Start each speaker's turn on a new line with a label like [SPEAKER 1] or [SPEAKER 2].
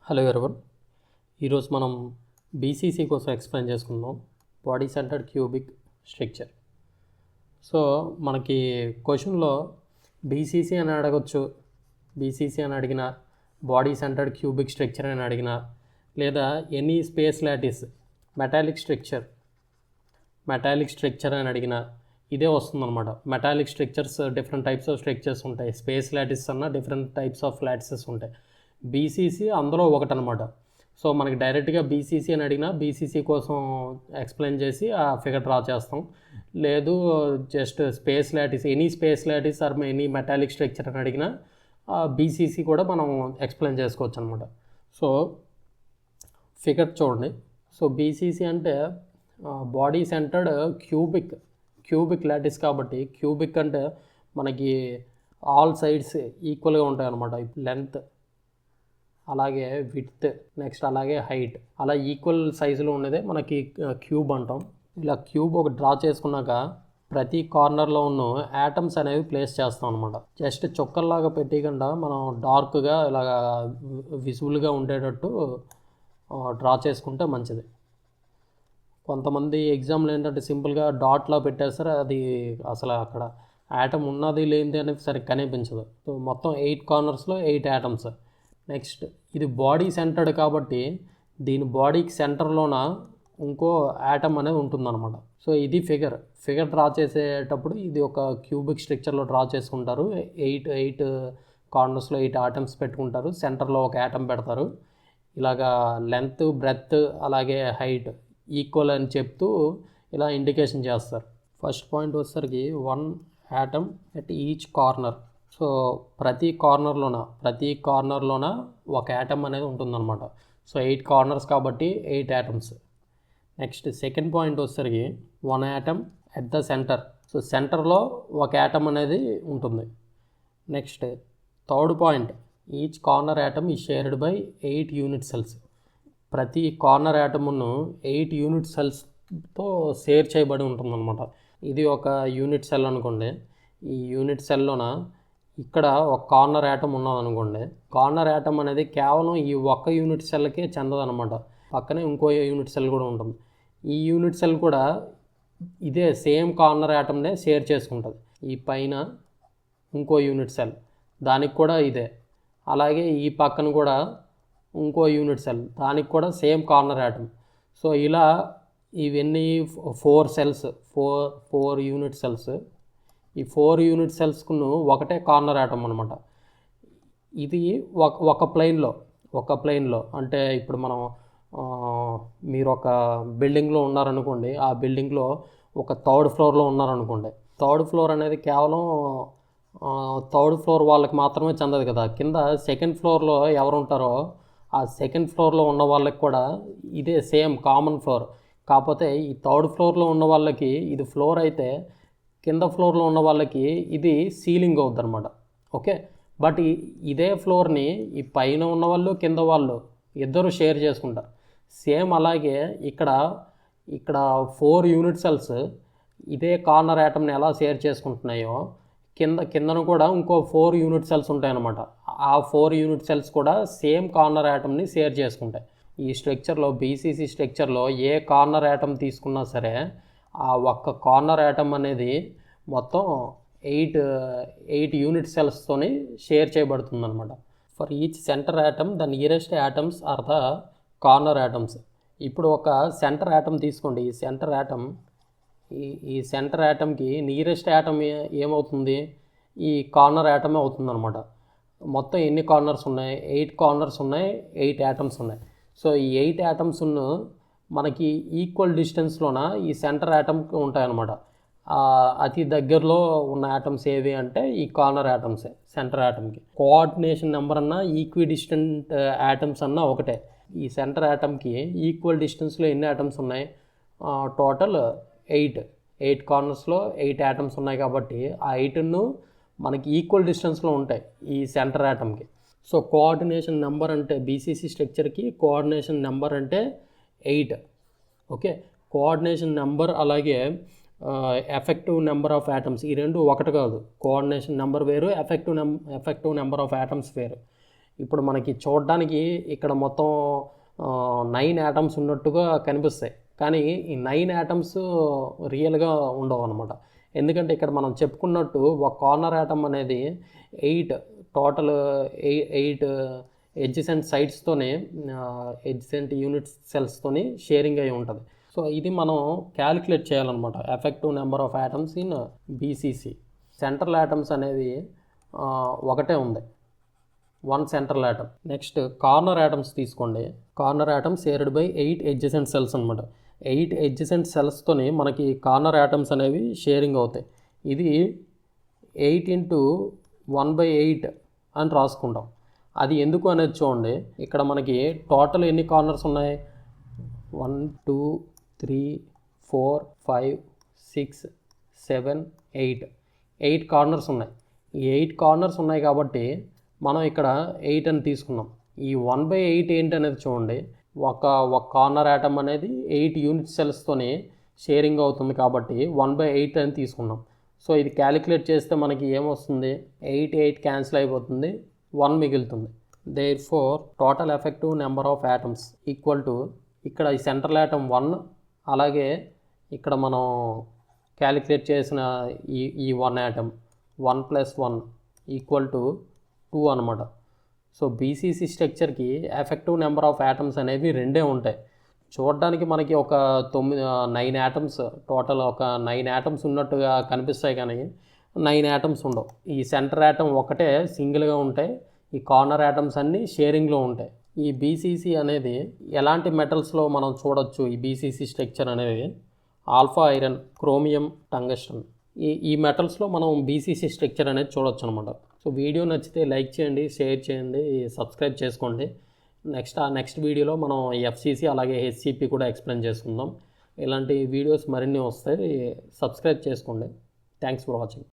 [SPEAKER 1] Hello everyone, ఈరోజు మనం BCC కోసం ఎక్స్ప్లెయిన్ చేసుకుందాం. Body centred cubic structure. So మనకి క్వశ్చన్లో బీసీసీ అని అడగచ్చు, బీసీసీ అని అడిగినా, బాడీ సెంటర్డ్ క్యూబిక్ స్ట్రక్చర్ అని అడిగినా, లేదా any space lattice metallic structure అని అడిగినా ఇదే వస్తుందన్నమాట. Metallic structures different types of structures ఉంటాయి. స్పేస్ లాటిస్ అన్న డిఫరెంట్ టైప్స్ ఆఫ్ లాటిసెస్ ఉంటాయి. బీసీసీ అందులో ఒకటనమాట. సో మనకి డైరెక్ట్గా బీసీసీ అని అడిగినా బీసీసీ కోసం ఎక్స్ప్లెయిన్ చేసి ఆ ఫిగర్ డ్రా చేస్తాం. లేదు just space lattice, any space lattice or any metallic structure అని అడిగినా బీసీసీ కూడా మనం ఎక్స్ప్లెయిన్ చేసుకోవచ్చు అనమాట. సో ఫిగర్ చూడండి. సో బీసీసీ అంటే బాడీ సెంటర్డ్ క్యూబిక్ లాటిస్ కాబట్టి, క్యూబిక్ అంటే మనకి ఆల్ సైడ్స్ ఈక్వల్గా ఉంటాయి అన్నమాట. లెంత్ అలాగే విడ్త్, నెక్స్ట్ అలాగే హైట్, అలా ఈక్వల్ సైజులో ఉండేదే మనకి క్యూబ్ అంటాం. ఇలా క్యూబ్ ఒక డ్రా చేసుకున్నాక ప్రతి కార్నర్లో ఉన్న యాటమ్స్ అనేవి ప్లేస్ చేస్తాం అనమాట. జస్ట్ చుక్కల్లాగా పెట్టకుండా మనం డార్క్గా ఇలాగ విజువల్గా ఉండేటట్టు డ్రా చేసుకుంటే మంచిది. కొంతమంది ఎగ్జామ్లు ఏంటంటే సింపుల్గా డాట్లా పెట్టేస్తారు, అది అసలు అక్కడ యాటమ్ ఉన్నది లేనిది అనేది సరిగ్గా కనిపించదు. సో మొత్తం 8 కార్నర్స్లో 8 యాటమ్స్. నెక్స్ట్ ఇది బాడీ సెంటర్డ్ కాబట్టి దీని బాడీకి సెంటర్లోన ఇంకో యాటమ్ అనేది ఉంటుందన్నమాట. సో ఇది ఫిగర్ డ్రా చేసేటప్పుడు ఇది ఒక క్యూబిక్ స్ట్రక్చర్లో డ్రా చేసుకుంటారు. 8 కార్నర్స్లో 8 యాటమ్స్ పెట్టుకుంటారు. సెంటర్లో ఒక యాటమ్ పెడతారు. ఇలాగా లెంత్, బ్రెత్ అలాగే హైట్ ఈక్వల్ అని చెప్తూ ఇలా ఇండికేషన్ చేస్తారు. ఫస్ట్ పాయింట్ వచ్చేసరికి 1 atom at each corner. So ప్రతి కార్నర్లోన ఒక యాటమ్ అనేది ఉంటుందన్నమాట. సో 8 కార్నర్స్ కాబట్టి 8 యాటమ్స్. నెక్స్ట్ సెకండ్ పాయింట్ వచ్చేసరికి 1 atom at the centre. So సెంటర్లో ఒక యాటమ్ అనేది ఉంటుంది. Next third point, each corner atom ఈ షేర్డ్ బై 8 యూనిట్ సెల్స్. ప్రతి కార్నర్ యాటమ్ను 8 యూనిట్ సెల్స్తో షేర్ చేయబడి ఉంటుందన్నమాట. ఇది ఒక యూనిట్ సెల్ అనుకోండి. ఈ యూనిట్ సెల్లోన ఇక్కడ ఒక కార్నర్ యాటమ్ ఉన్నదనుకోండి. కార్నర్ యాటమ్ అనేది కేవలం ఈ ఒక్క యూనిట్ సెల్కే చెందదనమాట. పక్కనే ఇంకో యూనిట్ సెల్ కూడా ఉంటుంది. ఈ యూనిట్ సెల్ కూడా ఇదే సేమ్ కార్నర్ యాటమ్నే షేర్ చేసుకుంటుంది. ఈ పైన ఇంకో యూనిట్ సెల్, దానికి కూడా ఇదే. అలాగే ఈ పక్కన కూడా ఇంకో యూనిట్ సెల్, దానికి కూడా సేమ్ కార్నర్ యాటమ్. సో ఇలా ఇవన్నీ 4 సెల్స్, 4 యూనిట్ సెల్స్. ఈ 4 యూనిట్ సెల్స్కు ఒకటే కార్నర్ యాటమ్ అనమాట. ఇది ఒక ప్లెయిన్లో అంటే ఇప్పుడు మనం మీరు ఒక బిల్డింగ్లో ఉన్నారనుకోండి. ఆ బిల్డింగ్లో ఒక 3rd ఫ్లోర్లో ఉన్నారనుకోండి. 3rd ఫ్లోర్ అనేది కేవలం 3rd ఫ్లోర్ వాళ్ళకి మాత్రమే చెందదు కదా. కింద 2nd ఫ్లోర్లో ఎవరు ఉంటారో ఆ 2nd ఫ్లోర్లో ఉన్న వాళ్ళకి కూడా ఇదే సేమ్ కామన్ ఫ్లోర్. కాకపోతే ఈ 3rd ఫ్లోర్లో ఉన్న వాళ్ళకి ఇది ఫ్లోర్ అయితే, కింద ఫ్లోర్లో ఉన్న వాళ్ళకి ఇది సీలింగ్ అవుద్ది అనమాట. ఓకే, బట్ ఇదే ఫ్లోర్ని ఈ పైన ఉన్న వాళ్ళు కింద వాళ్ళు ఇద్దరు షేర్ చేసుకుంటారు. సేమ్ అలాగే ఇక్కడ 4 యూనిట్ సెల్స్ ఇదే కార్నర్ యాటమ్ని ఎలా షేర్ చేసుకుంటున్నాయో కిందను కూడా ఇంకో 4 యూనిట్ సెల్స్ ఉంటాయన్నమాట. ఆ 4 యూనిట్ సెల్స్ కూడా సేమ్ కార్నర్ యాటమ్ని షేర్ చేసుకుంటాయి. ఈ స్ట్రక్చర్లో, బీసీసీ స్ట్రక్చర్లో ఏ కార్నర్ యాటమ్ తీసుకున్నా సరే ఆ ఒక్క కార్నర్ యాటమ్ అనేది మొత్తం 8 యూనిట్ సెల్స్తోని షేర్ చేయబడుతుంది అనమాట. For each centre atom the nearest atoms are the corner atoms. ఇప్పుడు ఒక సెంటర్ యాటమ్ తీసుకోండి. ఈ సెంటర్ యాటమ్కి నియరెస్ట్ యాటమ్ ఏమవుతుంది? ఈ కార్నర్ యాటమే అవుతుందన్నమాట. మొత్తం ఎన్ని కార్నర్స్ ఉన్నాయి? 8 కార్నర్స్ ఉన్నాయి, 8 యాటమ్స్ ఉన్నాయి. సో ఈ 8 యాటమ్స్ను మనకి ఈక్వల్ డిస్టెన్స్లోన ఈ సెంటర్ యాటమ్కి ఉంటాయన్నమాట. అతి దగ్గరలో ఉన్న యాటమ్స్ ఏవి అంటే ఈ కార్నర్ యాటమ్సే సెంటర్ యాటమ్కి. కోఆర్డినేషన్ నెంబర్ అన్నా, ఈక్వి డిస్టెంట్ యాటమ్స్ అన్నా ఒకటే. ఈ సెంటర్ యాటమ్కి ఈక్వల్ డిస్టెన్స్లో ఎన్ని యాటమ్స్ ఉన్నాయి? టోటల్ 8 కార్నర్స్లో 8 యాటమ్స్ ఉన్నాయి కాబట్టి ఆ 8ను మనకి ఈక్వల్ డిస్టెన్స్లో ఉంటాయి ఈ సెంటర్ యాటమ్కి. సో కోఆర్డినేషన్ నెంబర్ అంటే బీసీసీ స్ట్రక్చర్కి కోఆర్డినేషన్ నెంబర్ అంటే 8. ఓకే, కోఆర్డినేషన్ నెంబర్ అలాగే ఎఫెక్టివ్ నెంబర్ ఆఫ్ యాటమ్స్, ఈ రెండు ఒకటి కాదు. కోఆర్డినేషన్ నెంబర్ వేరు, ఎఫెక్టివ్ నెంబర్ ఆఫ్ యాటమ్స్ వేరు. ఇప్పుడు మనకి చూడడానికి ఇక్కడ మొత్తం 9 యాటమ్స్ ఉన్నట్టుగా కనిపిస్తాయి, కానీ ఈ 9 యాటమ్స్ రియల్గా ఉండవు అనమాట. ఎందుకంటే ఇక్కడ మనం చెప్పుకున్నట్టు ఒక కార్నర్ యాటమ్ అనేది 8 టోటల్ 8 ఎడ్జసెంట్ సైడ్స్తోనే ఎడ్జసెంట్ యూనిట్ సెల్స్తోని షేరింగ్ అయి ఉంటుంది. సో ఇది మనం క్యాలిక్యులేట్ చేయాలన్నమాట, effective number of atoms in BCC. Central atoms అనేది ఒకటే ఉంది, 1 central atom. Next corner atoms తీసుకోండి. Corner atoms shared by 8 adjacent cells అనమాట. 8 ఎడ్జసెంట్ సెల్స్తోని మనకి కార్నర్ యాటమ్స్ అనేవి షేరింగ్ అవుతాయి. ఇది 8 × 1/8 అని రాసుకుంటాం. అది ఎందుకు అనేది చూడండి. ఇక్కడ మనకి టోటల్ ఎన్ని కార్నర్స్ ఉన్నాయి? 1 2 3 4 5 6 7 8 కార్నర్స్ ఉన్నాయి. ఈ 8 కార్నర్స్ ఉన్నాయి కాబట్టి మనం ఇక్కడ 8 అని తీసుకున్నాం. ఈ 1/8 ఏంటి అనేది చూడండి. ఒక కార్నర్ యాటమ్ అనేది 8 యూనిట్ సెల్స్తోని షేరింగ్ అవుతుంది కాబట్టి 1/8 అని తీసుకున్నాం. సో ఇది క్యాలిక్యులేట్ చేస్తే మనకి ఏమొస్తుంది? 8 క్యాన్సిల్ అయిపోతుంది, 1 మిగులుతుంది. Therefore total effective number of atoms equal to, ఇక్కడ ఈ సెంట్రల్ యాటమ్ 1, అలాగే ఇక్కడ మనం క్యాలిక్యులేట్ చేసిన ఈ 1 యాటమ్ 1 + 1 = 2 అనమాట. సో బీసీసీ స్ట్రక్చర్కి ఎఫెక్టివ్ నెంబర్ ఆఫ్ యాటమ్స్ అనేవి 2 ఉంటాయి. చూడడానికి మనకి ఒక 9 యాటమ్స్, టోటల్ ఒక 9 యాటమ్స్ ఉన్నట్టుగా కనిపిస్తాయి, కానీ 9 యాటమ్స్ ఉండవు. ఈ సెంటర్ యాటమ్ ఒకటే సింగిల్గా ఉంటాయి, ఈ కార్నర్ యాటమ్స్ అన్నీ షేరింగ్లో ఉంటాయి. ఈ బీసీసీ అనేది ఎలాంటి మెటల్స్లో మనం చూడొచ్చు? ఈ బీసీసీ స్ట్రక్చర్ అనేది ఆల్ఫా ఐరన్, క్రోమియం, టంగస్టన్, ఈ మెటల్స్లో మనం బీసీసీ స్ట్రక్చర్ అనేది చూడొచ్చు అనమాట. సో వీడియో నచ్చితే లైక్ చేయండి, షేర్ చేయండి, సబ్స్క్రైబ్ చేసుకోండి. నెక్స్ట్ వీడియోలో మనం ఎఫ్సీసీ అలాగే హెచ్సిపి కూడా ఎక్స్ప్లెయిన్ చేసుకుందాం. ఇలాంటి వీడియోస్ మరిన్ని వస్తాయి, సబ్స్క్రైబ్ చేసుకోండి. Thanks for watching.